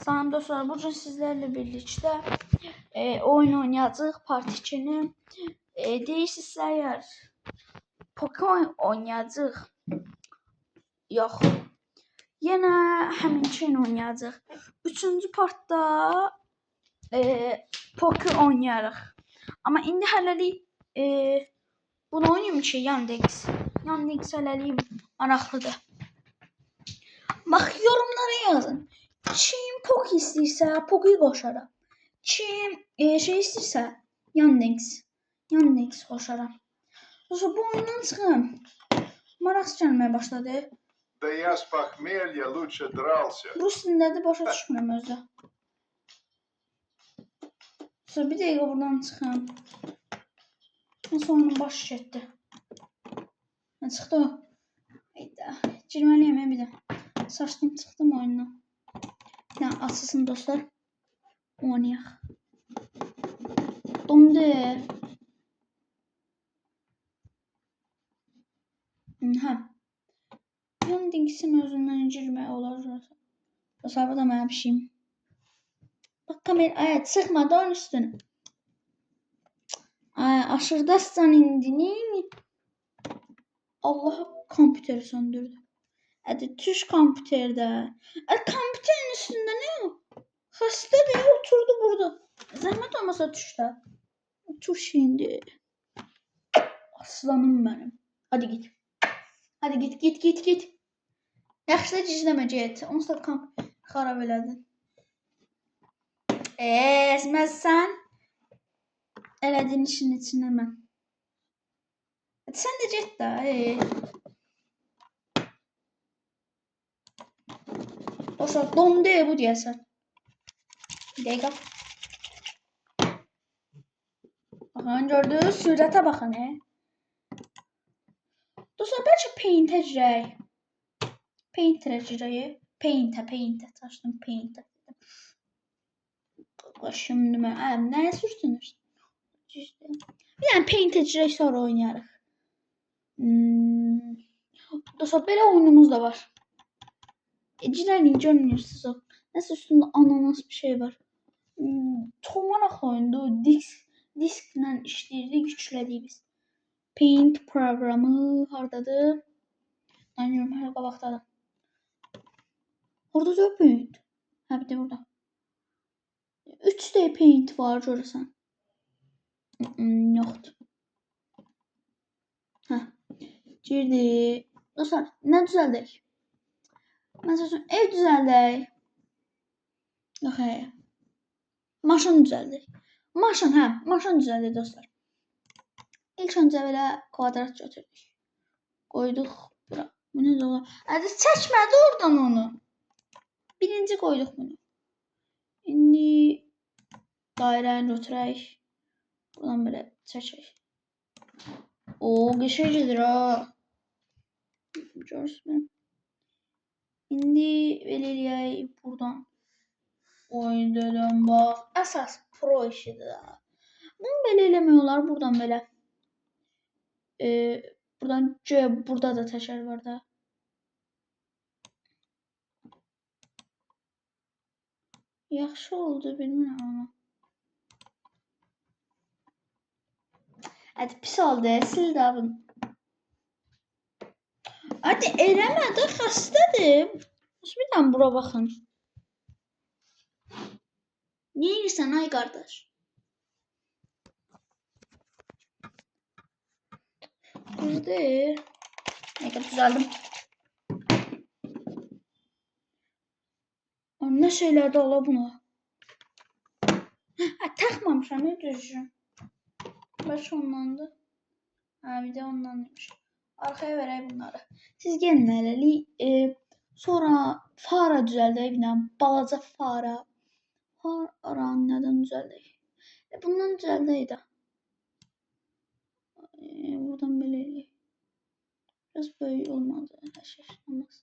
Salam dostlar, bugün sizlerle birlikte oyun oynayacağıq. Part 2'ni. Deyirsinizsə əgər Pokemon oynayacağıq. Yox. Yenə həminkin oynayacağıq. 3-cü partda Pokemon oynayarıq. Amma indi hələlik bunu oynayım ki, Yandex hələlik maraqlıdır. Bax, yorumlara yazın. Kim Poki istəyirsə, Poki'yi qoşaram. Kim şey istəyirsə, Yandex qoşaram. Sonra bu oyundan çıxım. Maraq gəlməyə başladı. Да я с похмелья лучше дрался. Rus dilində başa düşmürəm özdə. Sonra bir dəqiqə buradan çıxım. Nasıl oyunun başı getdi. Nə çıxdı o? Hayda. Girməliyəm bir də. Saçdım çıxdım oyundan. Ya açılsın dostlar. Oynayaq. Dondu. Hə. Yandex'in özündən girmək olar. Dostlar, bu da mənə bir şeyim. Bak kamera, çıxma da onun üstünə. Aşırıdasın indi. Allah, kompüteri söndürdü. Hadi tuş kompüterde. Kompüterin üstünde ne o? Hasta diye oturdu burada. Zahmet olmasa tuşta. Tuş indi. Aslanım benim. Hadi git. Hadi git. Yaxşı da gizləmə get. Onsuz da xarab elədin. Ezməzsən. Elədin işin içində mən. Hadi sen de get da. Dostlar, dondu bu deyəsən. Bir dəqiqə. Baxın, gördünüz? Sürətə baxın. Dostlar, bəlkə Paint-ə girək. Paint-ə girək. Paint-ə. Taşdım Paint-ə. Şimdi mən. Nəyə sürtünür? Bir dənə Paint-ə girək, sonra oynayarıq. Dostlar, belə oyunumuz da var. Girəyin, görmüyorsunuz o. Nəsə üstündə ananas bir şey var. Çox maraqlı oyundur. Disklə işləyirdik, yüklədik biz. Paint proqramı hardadır? Anlıyorum, hər qabaqdadır. Orada da Paint. Hə, bir də burada. 3D Paint var, görürsən. Yoxdur. Hə. Girdik. Dostlar, nə düzəldək? Məsələn, ev düzəldək. Yox, maşın düzəldək. Maşın düzəldək dostlar. İlk öncə belə kvadrat götürdük. Qoyduq bura. Bu necə olar? Hadi çəkmədi oradan onu. Birinci qoyduq bunu. İndi dairəni götürək. Buradan belə çəkək. Qəşəng gedir ha. Görürsünüz. İndi belə eləyək buradan. Oyundan bax. Əsas pro işidir ha. Bunu belə eləmək olar, buradan belə. Buradan burada da təkər var da. Yaxşı oldu, bilmirəm amma. Hadi pis oldu, sil də bunu. Hadi eləmə də, xəstədir. Bir dənə bura baxın. Niyə edirsən ay qardaş? Düzdür. Düzəldim. Nə şeylərdə ola buna? Taxmamışam, düzgün. Baş ondandır. Bir də ondanmış. Arkaya verək bunları. Siz gəlin hələlik. Sonra fara düzəldək. Bir dənə balaca fara. Faranı nədən düzəldək? Bundan düzəldək də. Buradan belə eləyək. Biraz böyük olmadı. Hər şey olmaz.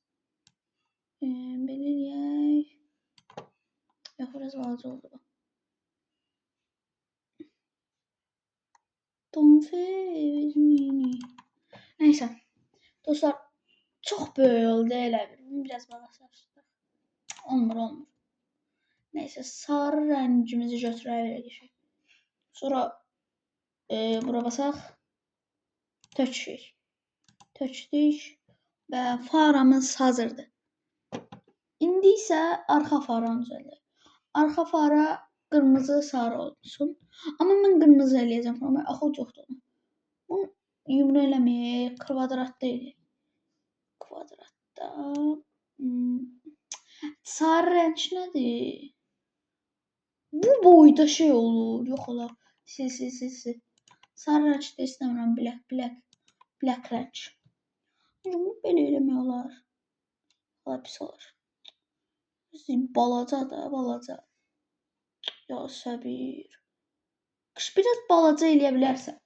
Belə eləyək. Yox, biraz balaca oldu bu. Neyse. Dostlar, çox böyük oldu elə bir. Biraz balaca. Olmur. Neyse sarı rəngimizi götürək. Sonra bura basaq. Tökdük və faramız hazırdır. İndi isə arxa faranı düzəldək. Arxa fara qırmızı sarı olsun. Amma mən qırmızı eləyəcəm faramı. Axı yoxdur. Bunu yumru eləməyək. Kvadratda eləyək. Kvadratda. Sarı rəng nədir? Bu boyda şey olur. Yox olar. Sil. Sarı rəng də istəmirəm. Black rəng. Bunu belə eləmək olar. Pis olur. Balaca da, balaca. Ya səbir. Qış biraz balaca eləyə bilərsən.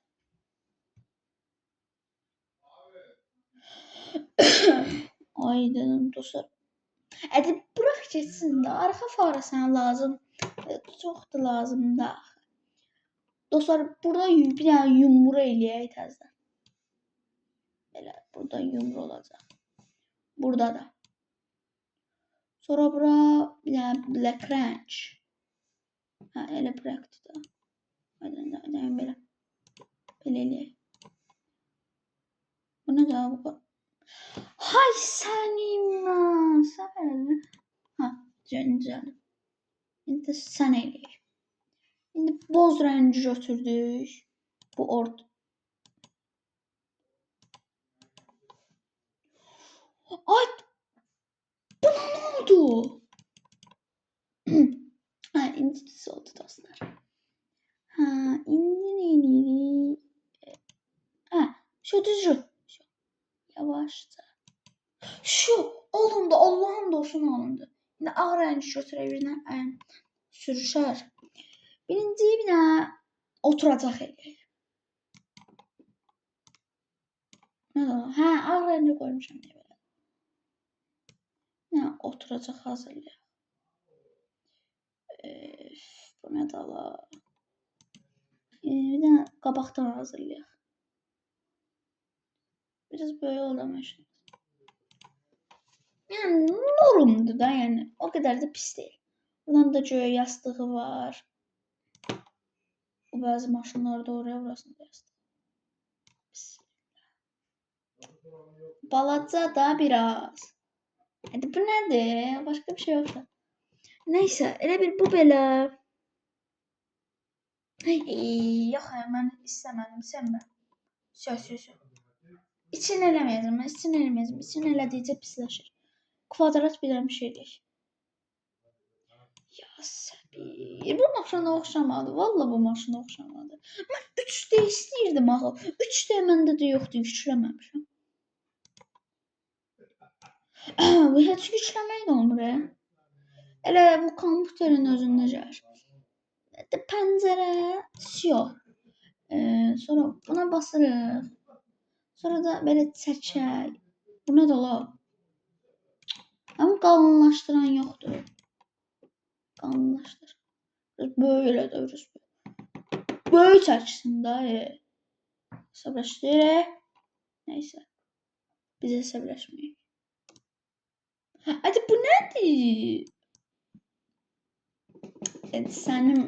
Ay dedim dostlar. Hadi bırak geçsin de arka fara sana lazım. Çok da lazım da. Dostlar burada bir tane yumru eləyək təzədən. Elə burada yumru olacaq. Burada da. Sonra bura bir tane black ranch. Ha elə black'tı da. Hadi belə. Belə eləyək. Bu ne daha bu kadar? Hay senin sen. Ha canım. İndi sən eləyək. İndi boz rəngi götürdük. Bu orta. Ay! Buna ne oldu? Ha, indi düz oldu dostlar. Ha, indi neyini? Ha, şu düzü. Yavaşça. Şu olundu. Allah'ım doğrusu olundu. Şimdi ağ rəngi götürək birinə sürüşər. Birinci bir dənə oturacaq eləyək. Hə, ağ rəngi qoymuşam deyə belə. Nə oturacaq hazırlayaq. Bu nə də ala. Bir dənə qabaqdan hazırlayaq. Biraz böyle olamış. Yani normdur da yani. O kadar da pis değil. Buradan da göğe yastığı var. Bu bazı maşınlarda oraya burasında yastığı. Balaca da biraz. Hadi bu nedir? Başka bir şey yoksa. Neyse. Elə bir bu belə. Yox mən istəmədim. Sən mən. Söz. İçin eləməyəcəm. İçin elədikcə pisləşir. Kvadrat bir şey değil. Ya səbir. Bu maşına oxşamadı. Vallahi bu maşına oxşamadı. Mən 3D istəyirdim axı. 3D məndə də yoxdur. Yükləməmişəm. Bu heç yükləmək də olmur. Elə bu kompüterin özündə gəlir. Pəncərə siyah. Sonra buna basırıq. Sonra da belə çəkək. Buna da olar. Ama qalınlaşdıran yoxdur. Qalınlaşdır. Böyle dövürüz. Böyle çəksin da. Hesablaşdırıq. Neyse. Biz hesablaşmayıq. Hadi bu nədir? Sənin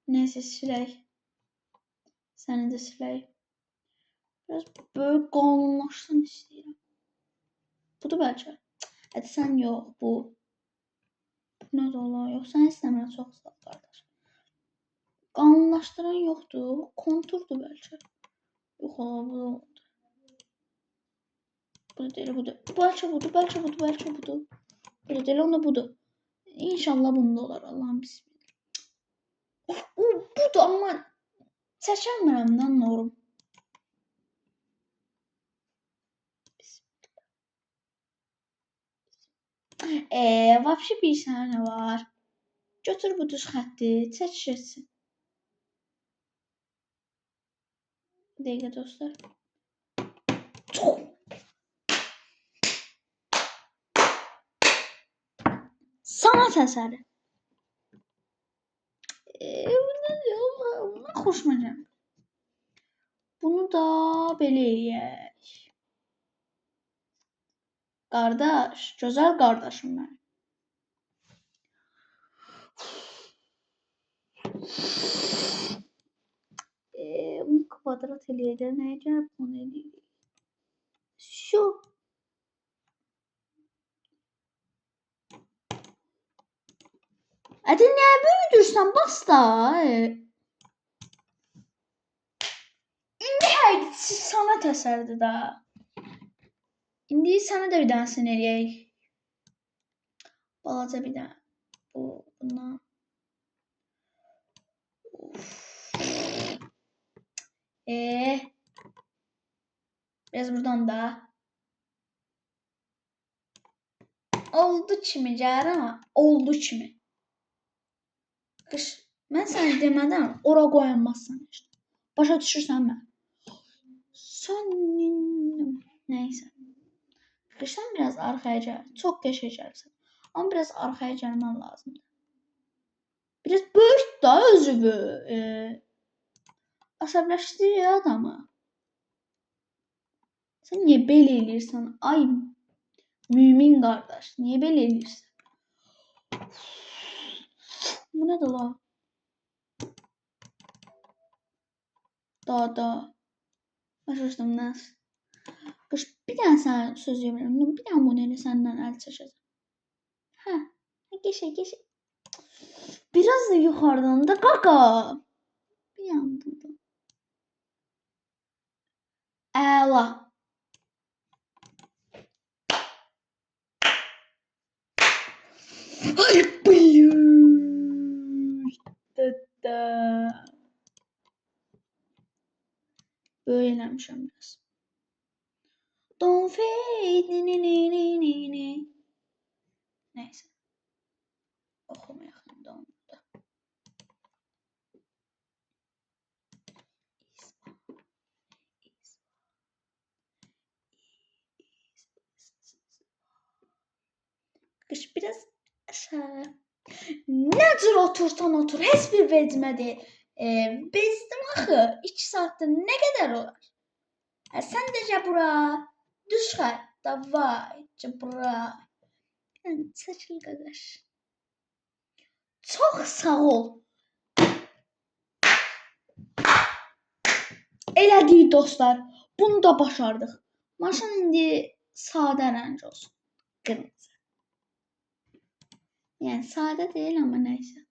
neyse silək. Səni də silək. Biraz böyle qalınlaşsın istəyirəm. Budur bəlkə. Hadi sən yox bu. Ne de ola yox. Sən istəmirəm çox sağ qardaş. Qalınlaşdıran yoxdur. Konturdur bəlkə. Yox ola bu da oldu. Bu da deyil budur. Bəlkə budur. Bu da deyil onda budur. İnşallah bunda olar. Allah'ım bismillah. Budur amma çəkəmirəm də norm. Vapşi bir sənə var. Götür bu düz xətti, çək geçsin. Bir dəqiqə dostlar. Sanat əsəri. Bundan xoşuma gəlir. Bunu da belə eləyək. Qardaş, gözəl qardaşım mən. kvadrat eləyəcək. Nəyə gəlib bunu eləyirik? Şu. Ədi nəyə böyüdürsən? Bas da. İndi həqiqətisi sənət əsəridir də. İndi sənə də bir dənəsini eləyək. Balaca bir dənə. Bundan. Biraz buradan da. Oldu kimi gəlir ama oldu kimi. Qış, mən sənə demədən ora qoyamazsan işte. Başa düşürsən mən. Neyse. Qışdan biraz arxaya gəl. Çox qəşəng gəlirsən. Ama biraz arxaya gəlmən lazımdır. Biraz böyük da özünü. Əsəbləşdirir adamı. Sən niyə belə eləyirsən? Ay mümin qardaş, niyə belə eləyirsən? Bu nədir la? Da. Başlaşdım nəs. Qış, bir dənə sənə söz yemirəm. Bir dənə modeli səndən əl çəkəcəm. Hə, geçək. Biraz da yuxarıdan da qaqa. Bir yandan da. Əla. Ay büyük. Böyle eləmişəm biraz. Don't fade. Neyse. Oxumayaq indi onu da. Qış biraz aşağı. Nə cür otursan otur. Heç bir vecmə deyil. Bezdim axı. 2 saatdir nə qədər olar? Sən də gəl bura. Düz xətt. Davay. Gəl bura. Yəni çəkil qardaş. Çox sağ ol. Elədik dostlar. Bunu da başardıq. Maşın indi sadə rəng olsun. Qırmızı. Yəni sadə deyil amma nəysə.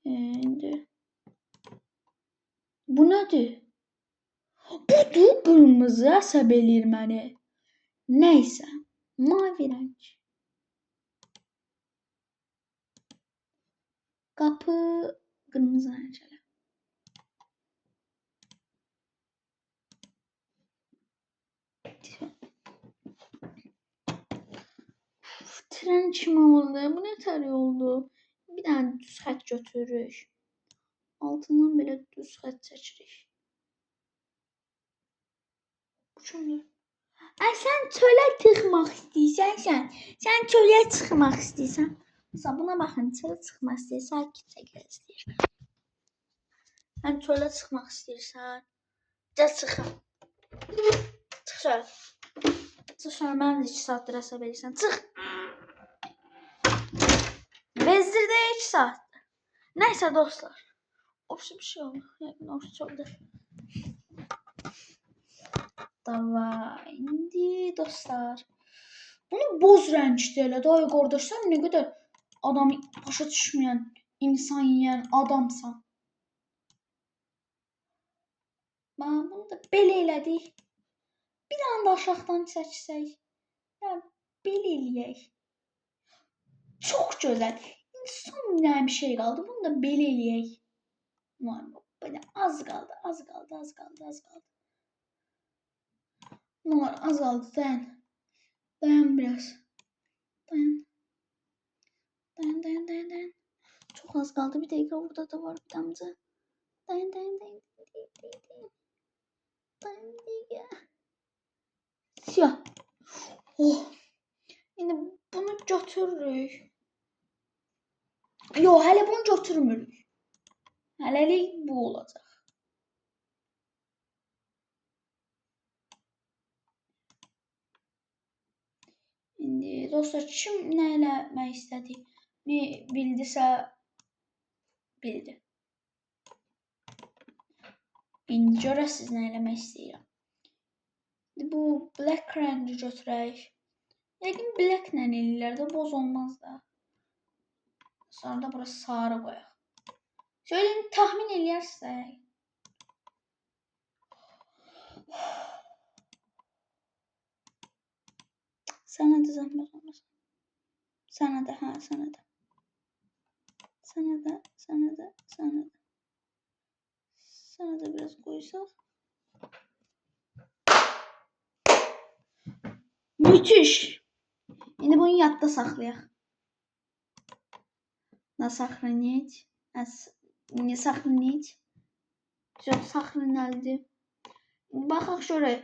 İndi. Bu nədir? Budur qırmızı əsəb eləyir məni. Nəysə. Mavi rəng. Qapı qırmızı rəng elə. Tren kimi oldu. Bu ne tari oldu? Bir dənə düz xət götürürük. Altından belə düz xət çəkirik. Bu kimdir? Sən çölə çıxmaq istəyirsən. Sən çölə çıxmaq istəyirsən. Mesela buna baxın, çölə çıxmaq istəyirsən, sakitcə gəzdir. Sən çölə çıxmaq istəyirsən. Gəl çıxın. Çıx çölə. Çıx çölə, mən də 2 saatdir əsəb edirsən. Çıx. Bezdirdə 2 saatdir. Nəysə dostlar. Ofisi bir şey oldu. Yəni ofisi oldu. Davay. İndi dostlar. Bunu boz rəngdə elə. Day qardaş, sən nə qədər adamı başa düşməyən, insan yeyən adamsan. Bunu da belə elədik. Bir dənə də aşağıdan çəksək. Yəni belə eləyək. Çox gözəl. İndi son bir şey qaldı. Bunu da belə eləyək. Böyle az qaldı. Bunlar az qaldı. Dayan biraz. Dayan. Çok az kaldı. Bir dakika, burada da var bir damcı. Dayan. Dayan. Siyah. Oh. Şimdi bunu götürürük. Yo, hələ bunu götürmürük. Hələlik bu olacaq. İndi dostlar, kim nə eləmək istədi? Ne bildisə bildi. İndi görəsiz nə eləmək istəyirəm. Bu black range götürək. Yəqin black ilə eləyirlər də boz olmaz da. Sonra da burası sarı qoyaq. Söyləyin, tahmin eləyərsək. Sənə də zəhmət olmasın. Sənə də, hə, sənə də. Sənə də, sənə də, sənə də. Sənə də biraz qoysaq. Müthiş. İndi bunu yadda saxlayaq. На сохранить. Не сохранить. Yox, saxlanıldı. Baxaq görək.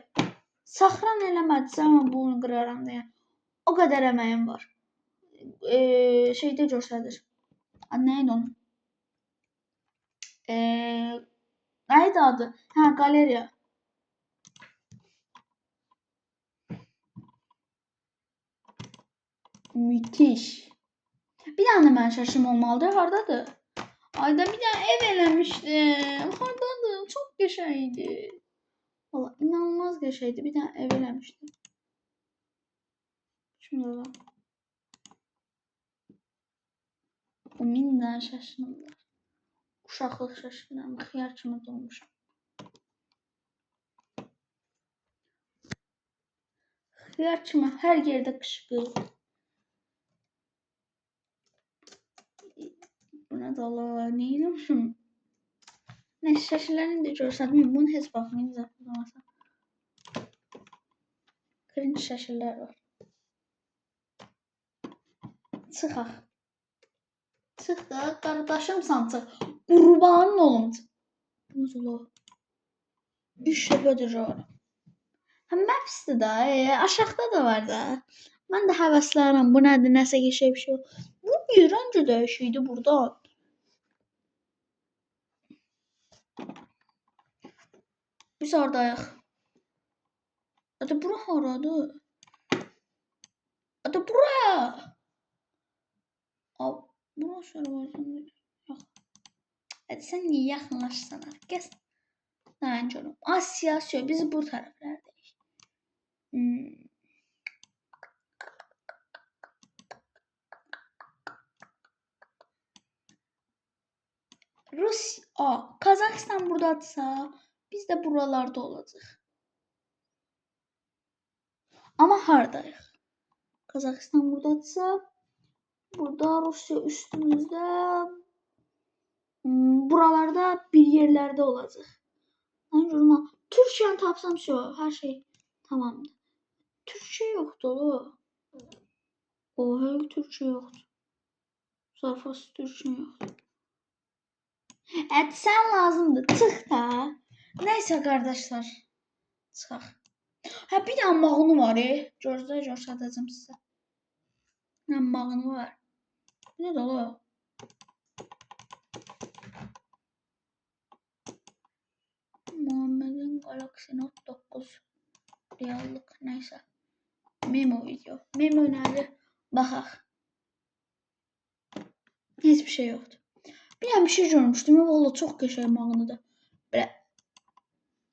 Saxlan eləmədisə mən bunu qıraram deyə. O qədər əməyim var. Şeydə göstərir. Nə idi onun? Nə idi adı? Hə, qaleriya. Müthiş. Bir dənə də mənim şaşım olmalıdır. Hardadır? Ayda bir dənə ev eləmişdim. Hardadır? Çox qəşəngdi. Valla inanılmaz qəşəngdi. Bir dənə ev eləmişdim. Şimdi ola. O min dənə şaşım var. Uşaqlıq şaşırlarım. Xiyar kimi dolmuşam. Xiyar kimi hər yerdə qışqır. Buna da Allah ne eləmişim. Nə şaşırlarını da görsədim. Bunu heç baxmayın. Zəfəmasa. Cringe şaşırlar var. Çıxaq. Çıx da qardaşımsan çıx. Qurbanın olum. Muzulu. İş şəbədir o. Həm məpsdir da. Aşağıda da var da. Mən də həvəslənirəm. Bu nədir? Nəsə geçək bir şey. Bu iğrenc dəyişikdi buradan. Biz oradayıq. Adı bura haradır? Adı bura. Bura Azərbaycandır. Yox. Hadi sən niyə yaxınlaşsana? Gəz. Nə canım? Asiya, biz bu tərəflərdəyik. Rusiya, Kazakistan buradadırsa, biz də buralarda olacaq. Amma hardayıq? Kazakistan buradadırsa, burada Rusiya üstümüzdə, buralarda bir yerlərdə olacaq. Türkiye'ni tapsam her şey tamamdır. Türkçe yoktu o. Hayır Türkçe yoktu. Sarfası Türkçe yoktu. Evet sen lazımdı. Çık da. Neyse kardeşler. Çıkaq. Ha bir tane mağını var göstərəcəm sizə. Ne mağını var. Ne dolu? Muhammed'in Galaxy Note 9 reallık neyse. Memo video. Memo nerede? Baxaq. Hiçbir şey yoktu. Bir şey görmüştüm. Valla çok qəşəng mağınıdır. Belə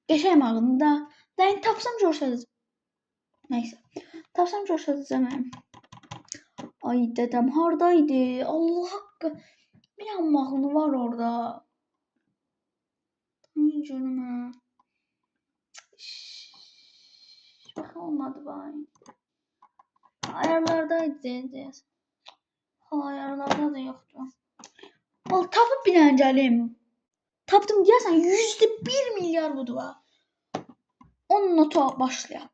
qəşəng mağınıdır. Yani tapsam görsəniz. Neyse. Tapsam görsəniz. Ay dedem hardaydı? Allah haqqı. Bir mağını var orada. Ay canım ha. Bak olmadı bari. Ayarlardaydı dedi. Ayarlarda da yoktu. Vallahi tapıp bir dənə gəlim. Tapdım deyəsən %1 milyar budu var. Onunla başlayaq.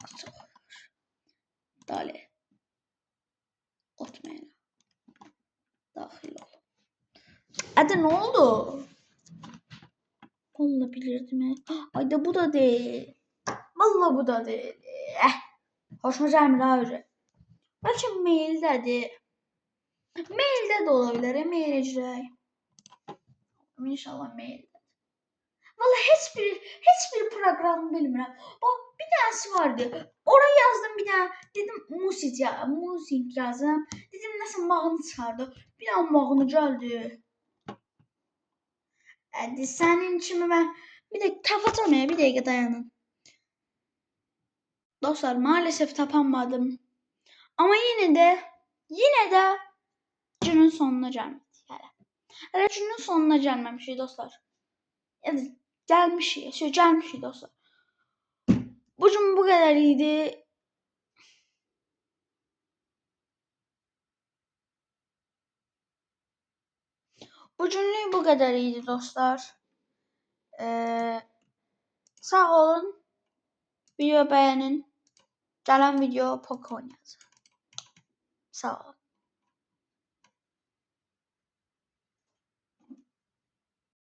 Dale. Otmayın. Daxil ol. Adı ne oldu? Vallahi bilirdim. Ay da bu da değil. Vallahi bu da değil. Hoşuma gelmir ha öyle. Belki maildədir. Maildə də olabilir. Mail icrayı. İnşallah maildə. Vallahi hiçbir program bilmirəm. Bak bir tanesi vardı. Oraya yazdım bir tane. Dedim müzik yazdım. Dedim nasıl mağını çıxardı. Bir an mağını geldi. Hadi senin kimi Bir de tapacağım ya, bir dakika dayanın. Dostlar maalesef tapamadım. Ama yine de günün sonuna gelmedik hala. Hala günün sonuna gelmemişik dostlar. Yani gelmişik dostlar. Bugün bu kadar idi. Bugünlük bu kadar idi dostlar. Sağ olun. Video beğenin. Gelen video Poco oynayacağız. Sağ olun.